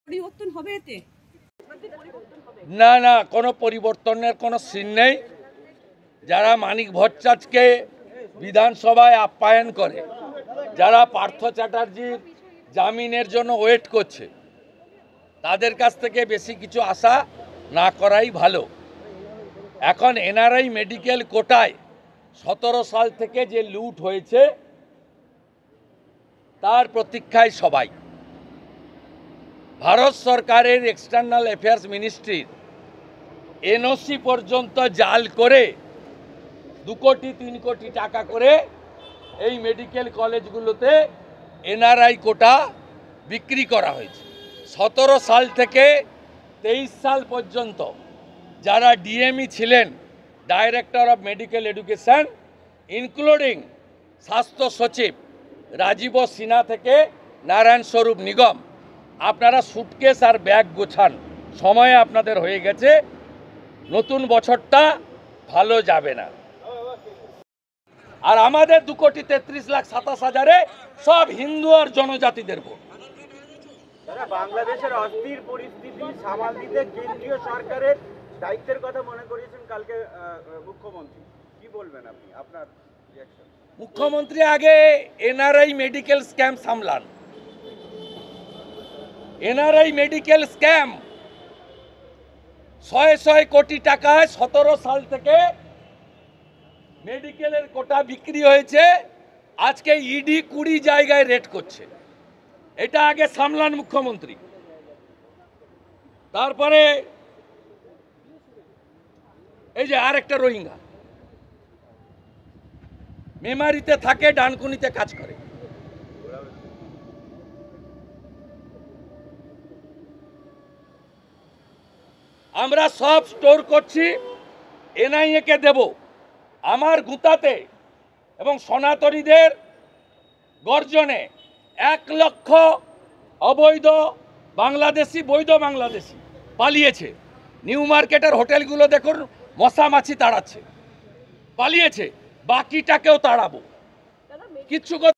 পরিবর্তন হবে এতে? না না, কোনো পরিবর্তনের কোনো সিন নেই। যারা মানিক ভট্টাচার্যকে বিধানসভায় আপ্যায়ন করে, যারা পার্থ চ্যাটার্জির জামিনের জন্য ওয়েট করছে, তাদের কাছ থেকে বেশি কিছু আশা না করাই ভালো। এখন এনআরআই মেডিকেল কোটায় 17 সাল থেকে যে লুট হয়েছে তার প্রতীক্ষায় সবাই। ভারত সরকারের এক্সটার্নাল অ্যাফেয়ার্স মিনিস্ট্রির এনওসি পর্যন্ত জাল করে 2 কোটি 3 কোটি টাকা করে এই মেডিকেল কলেজগুলোতে এনআরআই কোটা বিক্রি করা হয়েছে। 17 সাল থেকে 23 সাল পর্যন্ত যারা ডিএমই ছিলেন, director of medical education, including স্বাস্থ্য সচিব রাজীব সিনহা থেকে নারায়ণ স্বরূপ নিগম, আপনারা সুটকেস আর ব্যাগ গোছান, সময় আপনাদের হয়ে গেছে। নতুন বছরটা ভালো যাবে না। আর আমাদের 2,33,27,000 সব হিন্দু আর জনজাতিদের ভোট। বাংলাদেশের অস্থির পরিস্থিতি সামাল দিতে কেন্দ্রীয় সরকারের দায়িত্বের কথা মনে করিয়েছেন কালকে মুখ্যমন্ত্রী, কি বলবেন আপনি, আপনার রিঅ্যাকশন? মুখ্যমন্ত্রী আগে এনআরআই মেডিকেল স্ক্যাম সামলান। এনআরআই মেডিকেল স্ক্যাম 100 কোটি টাকায় 17 সাল থেকে মেডিকেলের কোটা বিক্রি হয়েছে। আজকে ইডি 20 জায়গায় রেড করছে। এটা আগে সামলান মুখ্যমন্ত্রী। তারপরে এই যে আরেকটা রোহিঙ্গা মেমারিতে থাকে, ডানকুনিতে কাজ করে। আমরা সব স্টোর করছি, এনআইএ কে দেব। আমার গুতাতে এবং সনাতনীদের গর্জনে 1 লক্ষ অবৈধ বাংলাদেশি, বৈধ বাংলাদেশি পালিয়েছে। নিউ মার্কেটের হোটেলগুলো দেখুন, মশা মাছি তাড়াচ্ছে, পালিয়েছে। বাকিটাকেও তাড়াবো, কিচ্ছু